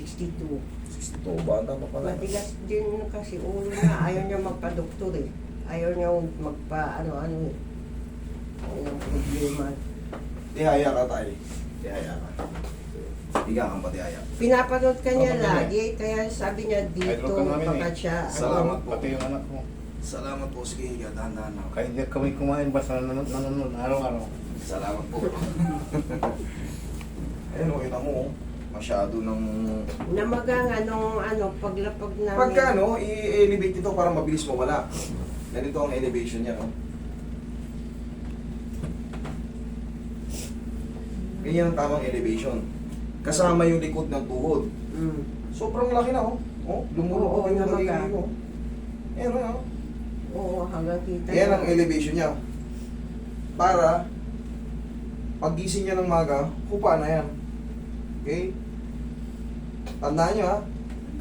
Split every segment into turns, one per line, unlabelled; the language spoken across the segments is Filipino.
62.
62, bata pa pala.
Matigas din kasi ulo na. Ayaw niya magpa-doktor eh. Ayaw niya magpa-ano-ano eh. Ayaw ng problema.
Tihaya ka tayo. Tihaya ka. Higa kang patihaya.
Pinapanood ka niya
Oo,
lagi, kaya sabi niya dito,
Idol ka namin
baka
eh.
siya,
Salamat po.
Pati yung anak mo.
Salamat po. Sige, higa. Dahan-dahan lang.
Kaya hindi kami kumain basta nanonood araw-araw.
Salamat po. Ayun, kita mo. Masyado ng...
namagang paglapag namin.
Pagka i-elevate ito para mabilis mawala. Ganito ang elevation niya, no? Ganyan ang tamang elevation. Kasama yung likod ng tuhod.
Mm.
Sobrang laki na, oh. Oh, lumulok
Oo,
yung
namaga.
magiging mo. Ayan, oh.
Oo, hanggang kita.
Yan ang elevation niya. Para, paggising niya ng maga, hupa na yan. Okay? Tandaan niyo, ha?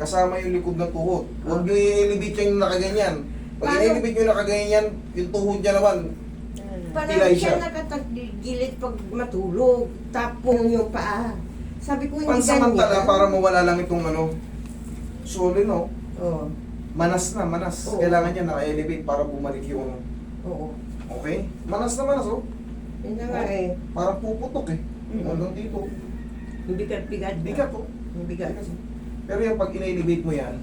Kasama yung likod ng tuhod. Huwag niyo i-elevate yung nakaganyan. Pag
Paano?
i-elevate yung nakaganyan, yung tuhod niya naman,
Parang
Pilay
siya
siya.
nakatagilid pag matulog, tapong yung paa. Sabi ko hindi
pansamantala
ganyan.
para mawala lang itong solid, no?
Oo.
Manas na, manas.
Oo.
Kailangan niya naka-elevate para bumalik yung...
Oo.
Okay? Manas na manas, oh.
Yun na nga eh.
Parang puputok eh.
Mm.
Hanggang dito.
Yung bigat-bigat.
Bigat, oh.
Yung bigat.
Pero yung pag ina-elevate mo yan,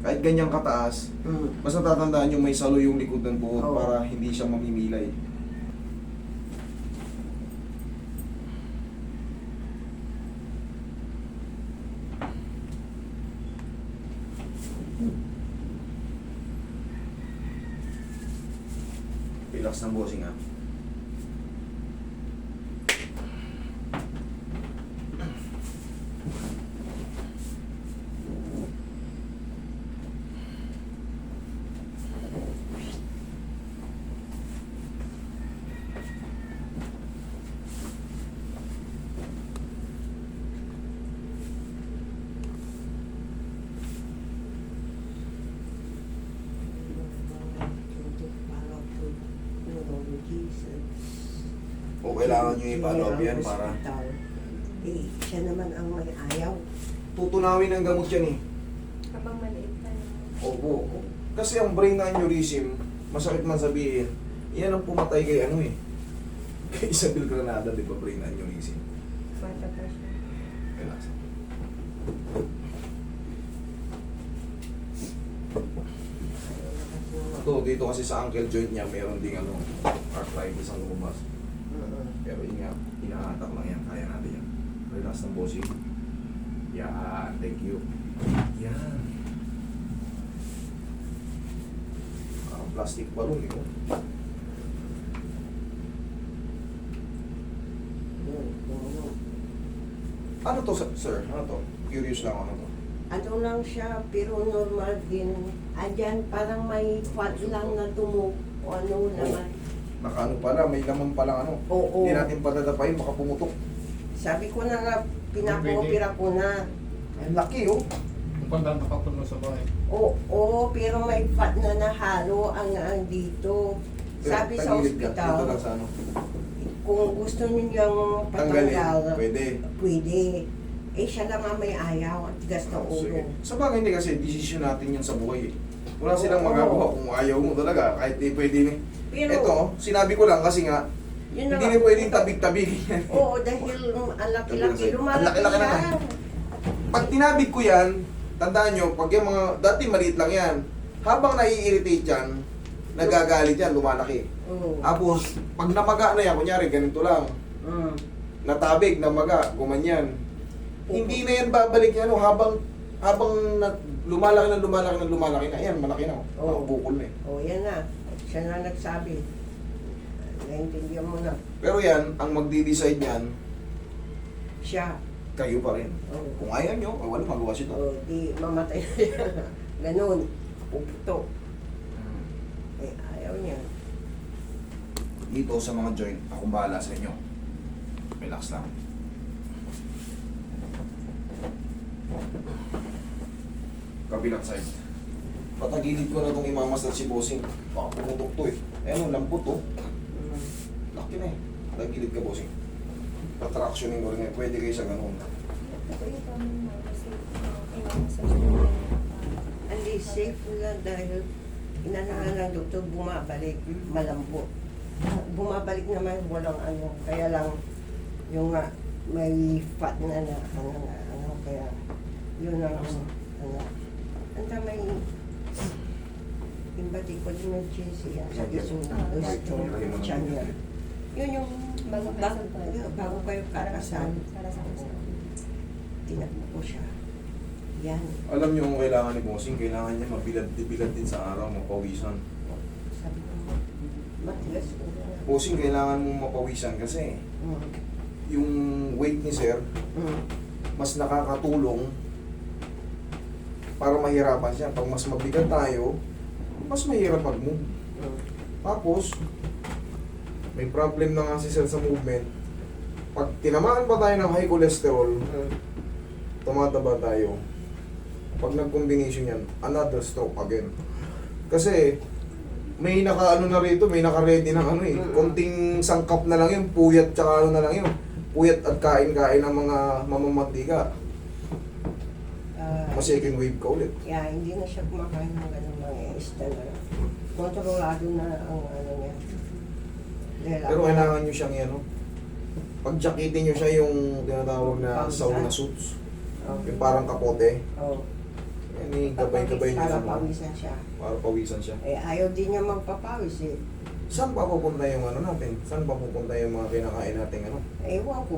kahit ganyang kataas,
Mm.
basta tatandaan yung may salo yung likod ng tuhod
Oo.
para hindi siya mamimilay. Relax ng bossing, ha. O kailangan nyo i-follow up yan para
Eh, siya naman ang may ayaw.
tutunawin ang gamot yan eh.
Habang maliit pa yun.
Opo. Kasi ang brain aneurysm, masakit man sabihin, yan ang pumatay kay kay Isabel Granada, di ba, brain aneurysm?
Bata pa siya.
Relax. Ito, dito kasi sa ankle joint niya, meron ding arthritis ang lumabas. Pero ingat, inahatak lang yan, kaya natin yan. Relax ng bossing. Yan, thank you. Yan. Plastic balloon, eh. Ano to, sir? Ano to? Curious lang ano to.
Ano lang siya, pero normal din. Andyan, parang may fat lang na tumo o ano naman.
Nakaano pala, may laman palang ano.
Oo.
Hindi natin padadapayin, baka pumutok.
Sabi ko na nga, pinapa-opera ko na.
Ang laki, oh.
Kung pandang nakapuno sa bahay.
Oo, pero may fat na nahalo ang dito. Sabi sa
Tagilid ka. Dito lang
ospital,
sa ano.
kung gusto ninyong
Tanggalin.
patanggal,
Pwede.
pwede. Eh, siya lang ang may ayaw at tigas na ulo.
Sige. Sa bagay hindi kasi, decision natin yan sa buhay eh. Wala silang
Oo.
magagawa kung ayaw mo talaga, kahit di pwede ni.
Pero,
Ito, sinabi ko lang kasi nga,
yun
hindi
na
na pwedeng tabig-tabigin yan.
Oo, dahil ang laki-laki,
Ang
lumalaki
laki-laki na
yan.
Pag tinabig ko yan, tandaan nyo, pag yung mga, dati maliit lang yan, habang nai-irritate yan, nagagalit yan, lumalaki.
Oo.
Tapos, pag namaga na yan, kunyari, ganito lang,
Mm.
natabig, namaga, gumanyan. Hindi na yan babalik yan, habang lumalaki na, yan, malaki na.
Oo.
Bukol na eh.
Oh, yan na. Siya na nagsabi. Naintindihan mo na.
Pero yan, ang magdi-decide niyan,
Siya.
kayo pa rin.
Oo.
Kung ayaw nyo, wala magawa siya.
Oh, di mamatay na siya. Ganun. Puputo. Eh, ayaw niya.
Dito sa mga joint, akong bahala sa inyo. Relax lang. Kabilang side. Patagilid ko na itong imamasdan si Bossing. Baka pumutok to eh. Ayan o, lambot to.
Mm.
Laki na eh. Tagilid ka, Bossing. Patractioning ko rin eh. Pwede kayo sa ganun.
Ito ito. naman na kasi kailangan sa school.
Hindi safe lang dahil inano na ng doktor, bumabalik, malambot. Bumabalik naman, walang ano, kaya lang yung nga, may fat na kaya yun ang ano. Anta may imbatical emergency yan sa isunod, gusto, tiyan niya. Yun yung bago kayo kakasal,
Para sa akin.
tinakbo ko siya. Yan.
Alam niyo kung kailangan ni Bossing, kailangan niya mabilad din sa araw, mapawisan.
Sabi ko, matigas ko na.
Bossing, kailangan mong mapawisan kasi yung weight ni Sir, mas nakakatulong para mahirapan siya. Pag mas mabigat tayo, mas mahirap mag-move. Tapos, may problem na nga si Sir sa movement. Pag tinamaan pa tayo ng high cholesterol, tumataba tayo. Pag nag-combination yan, another stroke again. Kasi, may naka-ano na rito, may naka-ready ng ano eh. Konting sangkap na lang yun, puyat tsaka ano na lang yun. Puyat at kain-kain ng mga mamamantika. Second wave ka ulit.
Kaya hindi na siya kumakain ng ganun mga isda na. Kontrolado na ang ano niya. Dahil
Pero
ako-
kailangan nyo siyang ano, pag-jacketin nyo siya yung tinatawag na sauna suits. Yung parang kapote.
Oh.
Yan eh, gabay-gabay nyo
Para
lang.
pawisan siya.
Para pawisan siya.
Eh, ayaw din niya magpapawis eh.
Saan pa pupunta yung ano natin? Saan pa pupunta yung mga kinakain natin ano?
Ewan ko.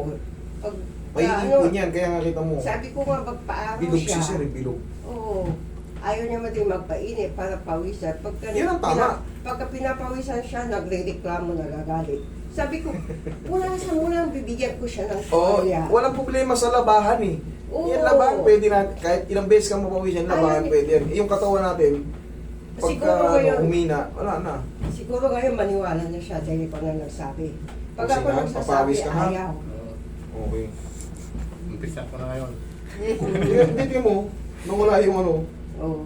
Pag,
Paiipon yan, kaya nga kita mo.
sabi ko nga magpaaraw
Bilog
siya.
si Sir, eh, bilog.
Oo. Ayaw niya din magpainit para pawisan.
Yun ang tama.
Pagka pinapawisan siya, nagre-reklamo, nagagalit. Sabi ko, muna bibigyan ko siya ng
Oo,
kaya.
walang problema sa labahan eh.
Oo.
Yan labahan, pwede na, kahit ilang beses kang mapawisan, labahan
Ayun.
pwede yan. Yung katawan natin,
Siguro
pagka
ngayon,
humina, wala na.
siguro ngayon maniwala na siya dahil pa na nagsabi. Pag
Kasi
ako
nga,
nagsasabi,
papawis ka na.
ayaw.
Okay.
Umpisa ko na ngayon.
Hindi mo, nung wala yung ano,
Oo.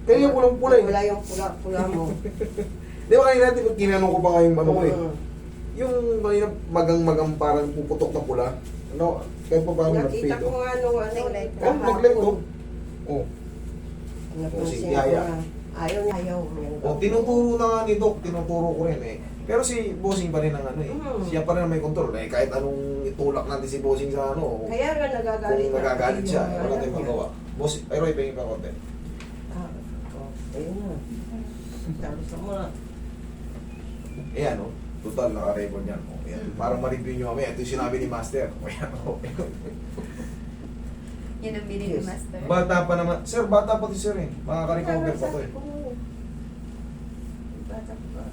kaya yung pulang-pula eh.
Wala yung pula-pula mo.
Di ba kanina natin, kinanong ko pa nga yung ano ko eh.
Oo.
Yung kanina magang parang puputok na pula. Ano, kahit pa paano
Nakita
nag-fade
ko
oh.
nga nung ano,
Nag-light.
Oh, nag-light oh. Oh.
Napansin
si
ko
Yaya.
na. Ayaw niya, ayaw.
Oh, tinuturo na nga ni Doc, tinuturo ko rin eh. Pero si Bossing pa rin ang ano eh. Siya pa rin ang may control eh. Kahit anong itulak natin si Bossing sa ano.
Kaya nga nagagalit.
Kung nagagalit siya,
Yung
wala
ano
tayong
niya.
magawa. Boss, ay Roy, pahingin pa konti.
Ayun na. Tapos mo na.
Ayan oh, total naka-record yan. Oh, ayan. Parang ma-review nyo kami. Ito yung sinabi ni Master. Oh, ayan oh.
Yun ang binili
Yes.
master.
Bata pa naman. Sir, bata pa si Sir eh. Makaka-recover pa to eh.
Bata pa.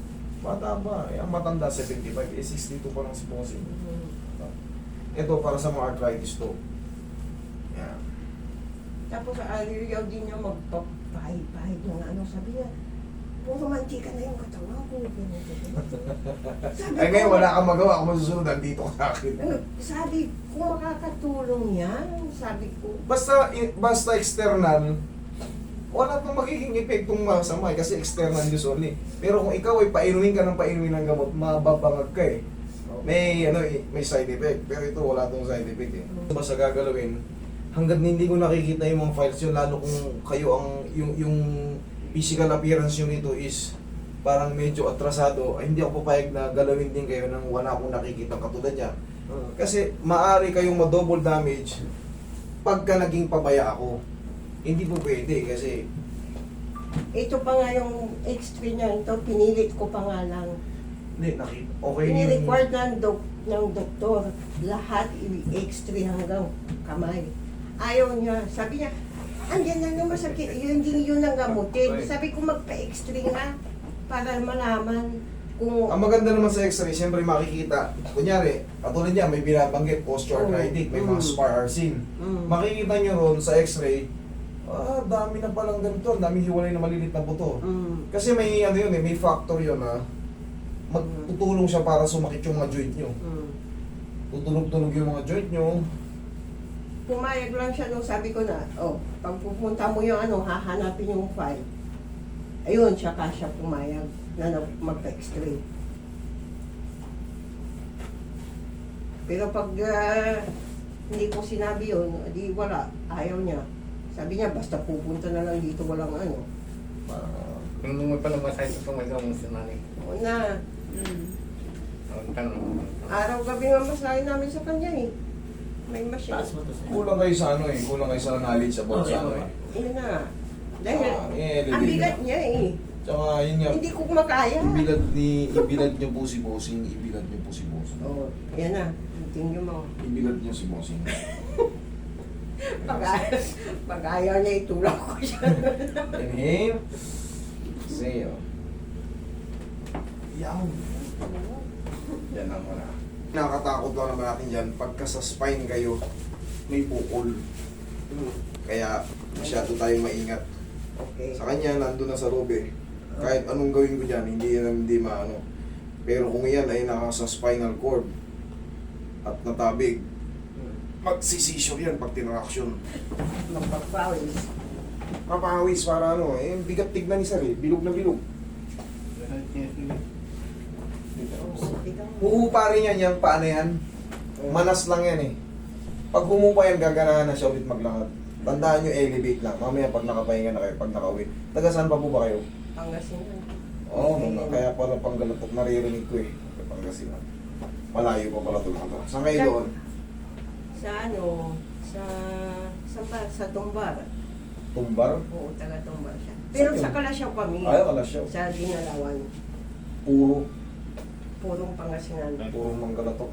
Bata ba? Eh, ang matanda, 75. Eh, 62 pa lang si Bossing. Ito, para sa mga arthritis to. Yan.
Tapos ayaw din niya magpapahid-pahid ng ano. Sabi niya, puro mantika na yung katawan ko. Sabi
Ay
ko,
ngayon, wala kang magawa. Kung masusunod, andito ka sa akin.
Sabi, kung makakatulong yan, sabi ko,
Basta external, wala pang magiging epektong masama eh, kasi external usually. Pero kung ikaw ay painumin ka ng gamot, mababangag ka eh. May may side effect, pero ito wala tong side effect eh. Basta gagalawin, hanggang hindi ko nakikita yung mga files yun, lalo kung kayo ang yung physical appearance nyo nito is parang medyo atrasado, ay hindi ako papayag na galawin din kayo nang wala akong nakikita katulad niya. Kasi maaari kayong ma-double damage pagka naging pabaya ako. Hindi po pwede kasi
ito pa nga yung X3 niya, ito pinilit ko pa nga lang.
hindi, okay yung...
Ini-required ng doktor, lahat i-X3 hanggang kamay. Ayaw niya, sabi niya, andyan na naman masakit, hindi yun ang gamutin. Sabi ko magpa-X3 nga para malaman kung...
Ang maganda naman sa x-ray, siyempre makikita. Kunyari, katulad niya, may binabanggit, osteoarthritic, may mga spar arcine. Makikita nyo ron sa x-ray, dami na palang ganito, dami hiwalay na malilit na buto. Kasi may ano yun eh, may factor yun na magtutulong siya para sumakit yung mga joint nyo. Tutunog-tunog yung mga joint nyo.
Pumayag lang siya nung sabi ko na, pag pupunta mo yung ano, hahanapin yung file. Ayun, siya pumayag na magpa-X-ray. Pero pag hindi ko sinabi yun, di wala, ayaw niya. Sabi niya, basta pupunta na lang dito, walang ano.
Kung may palamasay ito, may gamang sinani.
Oo na,
Ang tanong.
araw-gabi nga masahe namin sa kanya eh. May machine.
Taas mo to sir.
Kulang kayo sa ano eh, kulang kayo sa knowledge about sa ano eh.
Yun na. Dahil,
elevate
ang bigat
na.
niya eh.
Tsaka yun nga,
Hindi ko makaya.
ibilad niyo po si Bossing, ibilad niyo po si Bossing.
Oo, yan na. Tingin mo.
Ibilad niyo si Bossing.
Pag ayaw niya, itulak ko siya.
Inhale. Exhale. Yan. Yan ang wala. Nakakatakot lang naman natin dyan, pagka sa spine kayo, may bukol. Kaya masyado tayong maingat.
Okay.
Sa kanya, nandun na sa loob eh. Kahit anong gawin ko dyan, hindi maano. Pero kung yan ay nasa spinal cord at natabig, magsisisyo yan pag tinraction.
Magpapawis.
Papawis para ano, eh, bigat tignan ni Sir eh, bilog na bilog. Huhupa rin yan, yung paano yan. Manas lang yan eh. Pag humupa yan, gaganahan na siya ulit maglakad. Tandaan nyo, elevate lang. Mamaya pag nakapahinga na kayo, pag nakauwi. Taga saan pa po ba kayo?
Pangasinan.
Oo, kaya pala Panggalatok naririnig ko eh. Pangasinan. Malayo pa pala tulad. Saan kayo doon?
Sa ano, sa Tumbar.
Tumbar?
Oo, taga-Tumbar siya. Pero
Saan
sa
yun?
Kalasyaw kami.
Ay, Kalasyaw.
Sa Dinalawan. Purong Pangasinan.
Puro Manggalatok.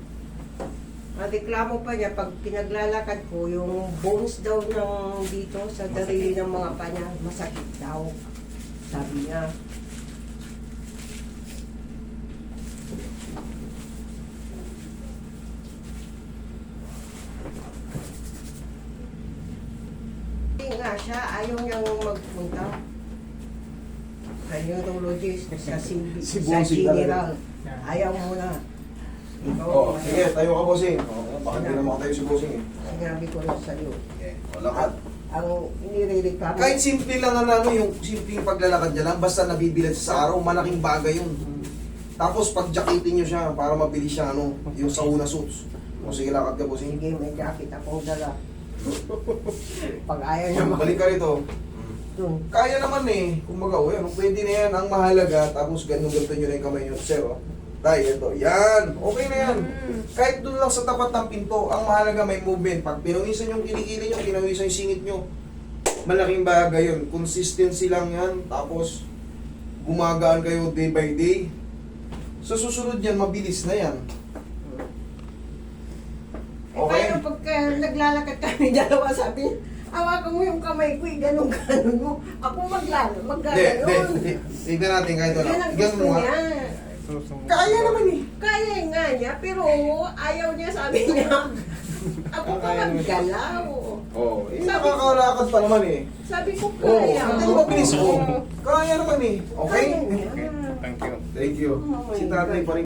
Reklamo pa niya, pag pinaglalakad ko, yung bones daw ng dito sa darili ng mga panya, masakit daw. Sabi niya. Hindi nga siya, ayaw niyang magpunta. Neurologist sa
Si
sa
Bossing
general. Ayaw muna. Ikaw,
Oo, sige, tayo ka Bossing. Baka hindi na makatayo si Bossing eh.
sinabi ko lang sa'yo.
Okay, lakad.
Ang inireklamo.
Kahit simple lang ano, yung simpleng paglalakad niya lang, basta nabibilad siya sa araw, malaking bagay yun. Tapos pag jacketin niyo siya para mabilis siya ano, yung sauna suits. O sige, lakad ka Bossing.
Sige, may jacket akong dala. Pag ayaw niya
Balik ka rito.
dun.
Kaya naman eh. Kumbaga, o yan, pwede na yan. Ang mahalaga, tapos ganun-ganto nyo na yung kamay nyo. Sir, o. Dahil ito. Yan. Okay na yan. Kahit doon lang sa tapat ng pinto, ang mahalaga may movement. Pag pinawisan yung kilikili nyo, pinawisan yung singit nyo, malaking bagay yun. Consistency lang yan. Tapos, gumagaan kayo day by day. Sa susunod yan, mabilis na yan. Okay?
Pero pagka naglalakad kami dalawa, sabi niya, hawakan mo yung kamay ko, ganun-ganun mo. Ako
Hindi,
magaganon.
tignan natin kahit wala.
Yan ang
Ganun
gusto
mo nga.
niya.
Kaya naman eh.
Kaya nga niya, pero ayaw niya, sabi niya. Ako pa maggalaw.
Oo. Eh, nakakalakad pa naman eh.
Sabi ko,
Oo,
kaya.
hindi mo mabilis ko. Kaya naman eh. Okay?
Kaya niya.
Thank you.
Thank you. Si tatay pa rin.